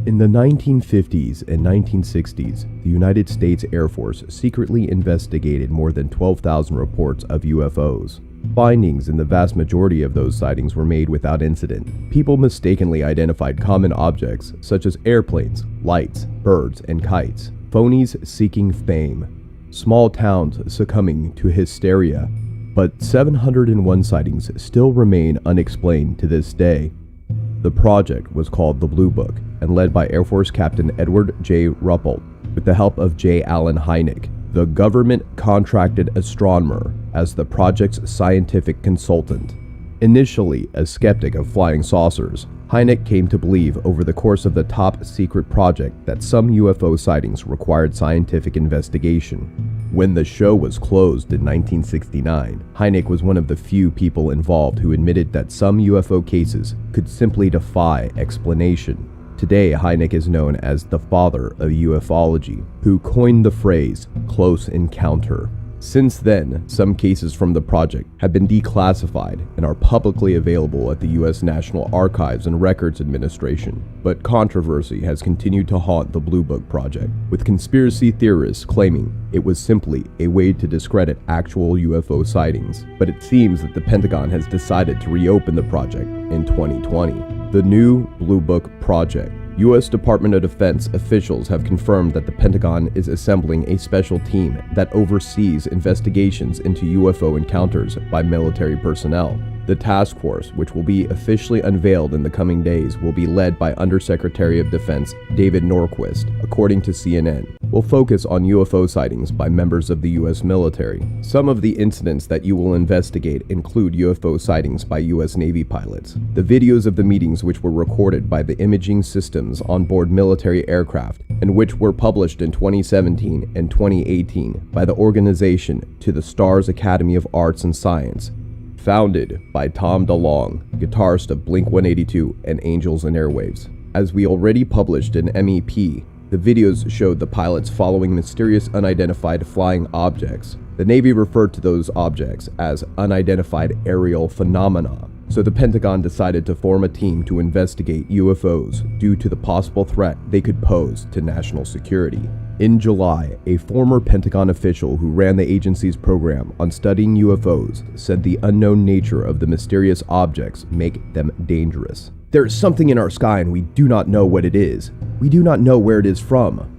In the 1950s and 1960s, the United States Air Force secretly investigated more than 12,000 reports of UFOs. Findings in the vast majority of those sightings were made without incident. People mistakenly identified common objects such as airplanes, lights, birds, and kites. Phonies seeking fame. Small towns succumbing to hysteria. But 701 sightings still remain unexplained to this day. The project was called the Blue Book and led by Air Force Captain Edward J. Ruppelt with the help of J. Allen Hynek, the government-contracted astronomer, as the project's scientific consultant. Initially a skeptic of flying saucers, Hynek came to believe over the course of the top-secret project that some UFO sightings required scientific investigation. When the show was closed in 1969, Hynek was one of the few people involved who admitted that some UFO cases could simply defy explanation. Today, Hynek is known as the father of ufology, who coined the phrase close encounter. Since then, some cases from the project have been declassified and are publicly available at the U.S. National Archives and Records Administration. But controversy has continued to haunt the Blue Book project, with conspiracy theorists claiming it was simply a way to discredit actual UFO sightings. But it seems that the Pentagon has decided to reopen the project in 2020. The new Blue Book project. U.S. Department of Defense officials have confirmed that the Pentagon is assembling a special team that oversees investigations into UFO encounters by military personnel. The task force, which will be officially unveiled in the coming days, will be led by Undersecretary of Defense David Norquist, according to CNN. Will focus on UFO sightings by members of the U.S. military. Some of the incidents that you will investigate include UFO sightings by U.S. Navy pilots. The videos of the meetings which were recorded by the imaging systems on board military aircraft and which were published in 2017 and 2018 by the organization To the Stars Academy of Arts and Science, founded by Tom DeLonge, guitarist of Blink-182 and Angels and Airwaves. As we already published in MEP, the videos showed the pilots following mysterious unidentified flying objects. The Navy referred to those objects as unidentified aerial phenomena, so the Pentagon decided to form a team to investigate UFOs due to the possible threat they could pose to national security. In July, a former Pentagon official who ran the agency's program on studying UFOs said the unknown nature of the mysterious objects make them dangerous. There is something in our sky and we do not know what it is. We do not know where it is from.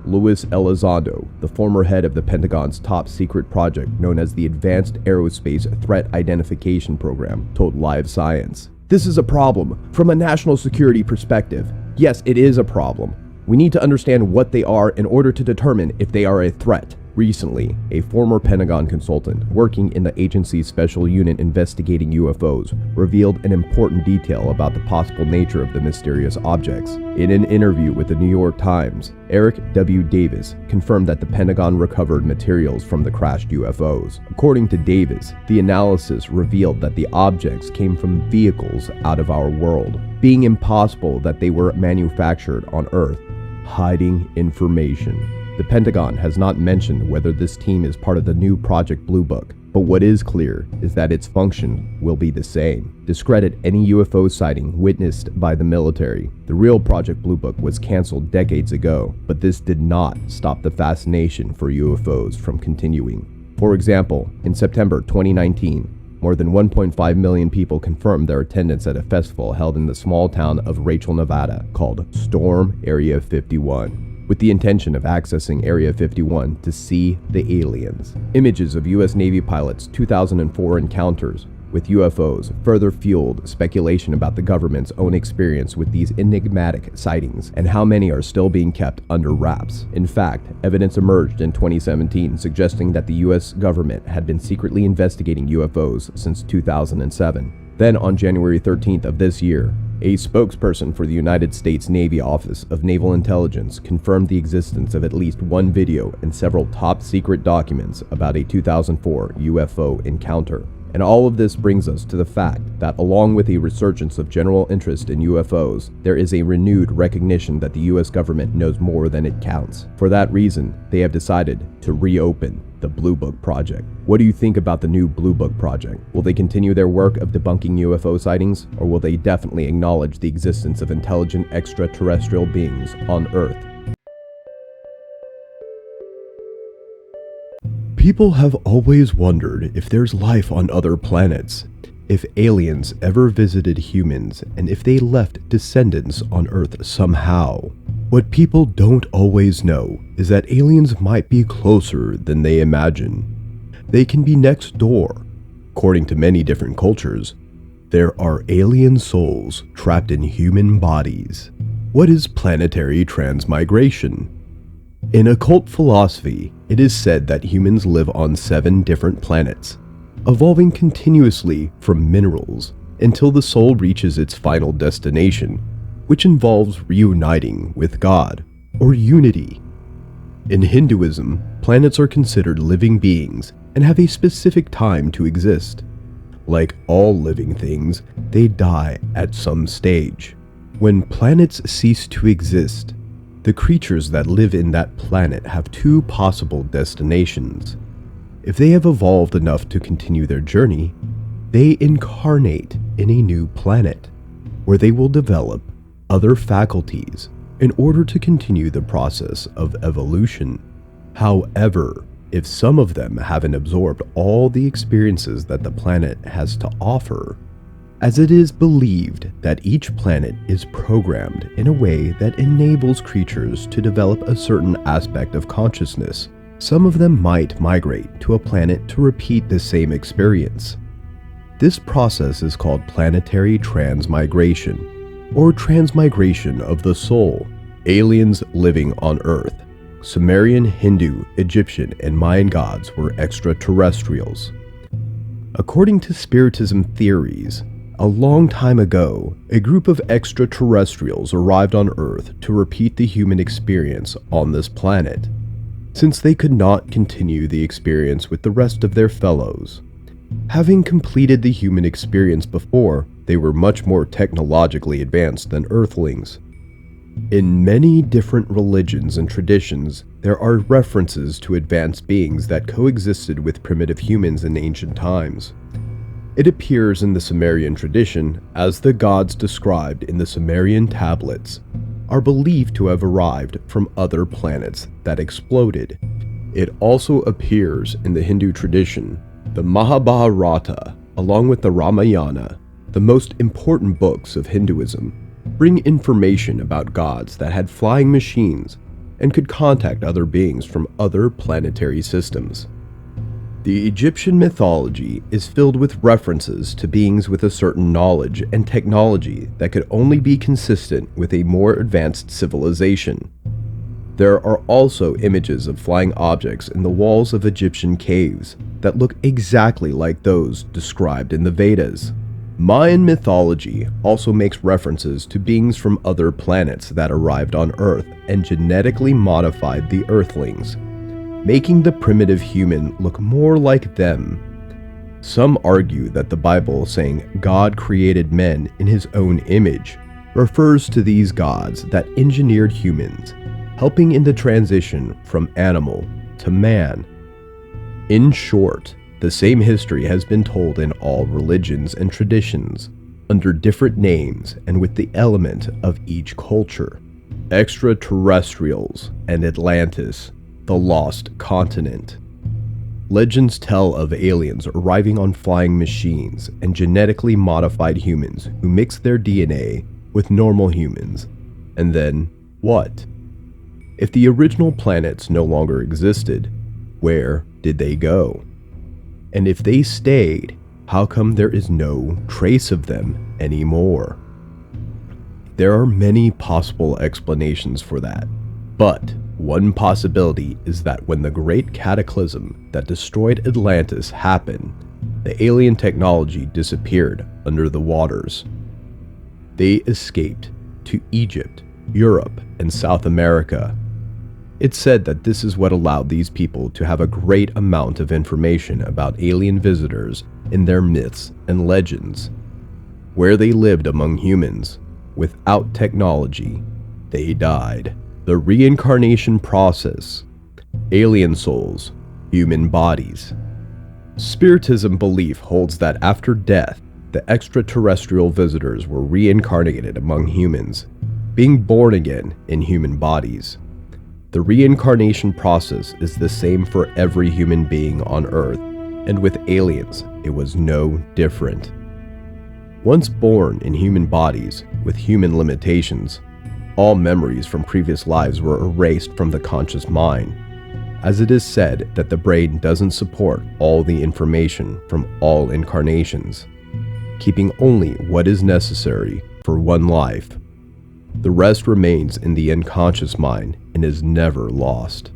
Luis Elizondo, the former head of the Pentagon's top-secret project known as the Advanced Aerospace Threat Identification Program, told Live Science. This is a problem from a national security perspective. Yes, it is a problem. We need to understand what they are in order to determine if they are a threat. Recently, a former Pentagon consultant working in the agency's special unit investigating UFOs revealed an important detail about the possible nature of the mysterious objects. In an interview with the New York Times, Eric W. Davis confirmed that the Pentagon recovered materials from the crashed UFOs. According to Davis, the analysis revealed that the objects came from vehicles out of our world, being impossible that they were manufactured on Earth, hiding information. The Pentagon has not mentioned whether this team is part of the new Project Blue Book, but what is clear is that its function will be the same: discredit any UFO sighting witnessed by the military. The real Project Blue Book was canceled decades ago, but this did not stop the fascination for UFOs from continuing. For example, in September 2019, more than 1.5 million people confirmed their attendance at a festival held in the small town of Rachel, Nevada, called Storm Area 51. With the intention of accessing Area 51 to see the aliens. Images of U.S. Navy pilots' 2004 encounters with UFOs further fueled speculation about the government's own experience with these enigmatic sightings and how many are still being kept under wraps. In fact, evidence emerged in 2017 suggesting that the U.S. government had been secretly investigating UFOs since 2007. Then on January 13th of this year, a spokesperson for the United States Navy Office of Naval Intelligence confirmed the existence of at least one video and several top-secret documents about a 2004 UFO encounter. And all of this brings us to the fact that along with a resurgence of general interest in UFOs, there is a renewed recognition that the US government knows more than it counts. For that reason, they have decided to reopen the Blue Book Project. What do you think about the new Blue Book Project? Will they continue their work of debunking UFO sightings, or will they definitely acknowledge the existence of intelligent extraterrestrial beings on Earth? People have always wondered if there's life on other planets, if aliens ever visited humans, and if they left descendants on Earth somehow. What people don't always know is that aliens might be closer than they imagine. They can be next door. According to many different cultures, there are alien souls trapped in human bodies. What is planetary transmigration? In occult philosophy, it is said that humans live on 7 different planets, evolving continuously from minerals until the soul reaches its final destination, which involves reuniting with God, or unity. In Hinduism, planets are considered living beings and have a specific time to exist. Like all living things, they die at some stage. When planets cease to exist, the creatures that live in that planet have 2 possible destinations. If they have evolved enough to continue their journey, they incarnate in a new planet, where they will develop other faculties in order to continue the process of evolution. However, if some of them haven't absorbed all the experiences that the planet has to offer, as it is believed that each planet is programmed in a way that enables creatures to develop a certain aspect of consciousness, some of them might migrate to a planet to repeat the same experience. This process is called planetary transmigration, or transmigration of the soul. Aliens living on Earth. Sumerian, Hindu, Egyptian, and Mayan gods were extraterrestrials. According to Spiritism theories, a long time ago, a group of extraterrestrials arrived on Earth to repeat the human experience on this planet, since they could not continue the experience with the rest of their fellows. Having completed the human experience before, they were much more technologically advanced than Earthlings. In many different religions and traditions, there are references to advanced beings that coexisted with primitive humans in ancient times. It appears in the Sumerian tradition as the gods described in the Sumerian tablets are believed to have arrived from other planets that exploded. It also appears in the Hindu tradition. The Mahabharata, along with the Ramayana, the most important books of Hinduism, bring information about gods that had flying machines and could contact other beings from other planetary systems. The Egyptian mythology is filled with references to beings with a certain knowledge and technology that could only be consistent with a more advanced civilization. There are also images of flying objects in the walls of Egyptian caves that look exactly like those described in the Vedas. Mayan mythology also makes references to beings from other planets that arrived on Earth and genetically modified the Earthlings, making the primitive human look more like them. Some argue that the Bible saying God created men in his own image refers to these gods that engineered humans, helping in the transition from animal to man. In short, the same history has been told in all religions and traditions, under different names and with the element of each culture. Extraterrestrials and Atlantis, the lost continent. Legends tell of aliens arriving on flying machines and genetically modified humans who mix their DNA with normal humans. And then, what? If the original planets no longer existed, where did they go? And if they stayed, how come there is no trace of them anymore? There are many possible explanations for that, but one possibility is that when the great cataclysm that destroyed Atlantis happened, the alien technology disappeared under the waters. They escaped to Egypt, Europe, and South America. It's said that this is what allowed these people to have a great amount of information about alien visitors in their myths and legends. Where they lived among humans, without technology, they died. The reincarnation process. Alien souls, human bodies. Spiritism belief holds that after death, the extraterrestrial visitors were reincarnated among humans, being born again in human bodies. The reincarnation process is the same for every human being on Earth, and with aliens, it was no different. Once born in human bodies with human limitations, all memories from previous lives were erased from the conscious mind, as it is said that the brain doesn't support all the information from all incarnations, keeping only what is necessary for one life. The rest remains in the unconscious mind and is never lost.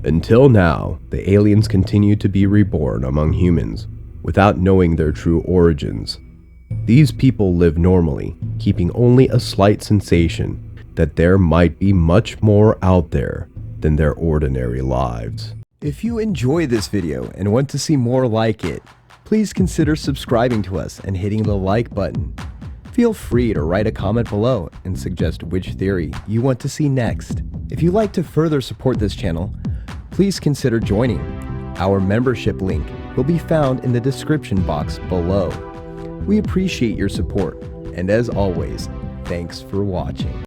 Until now, the aliens continue to be reborn among humans without knowing their true origins. These people live normally, keeping only a slight sensation that there might be much more out there than their ordinary lives. If you enjoy this video and want to see more like it, please consider subscribing to us and hitting the like button. Feel free to write a comment below and suggest which theory you want to see next. If you'd like to further support this channel, please consider joining. Our membership link will be found in the description box below. We appreciate your support, and as always, thanks for watching.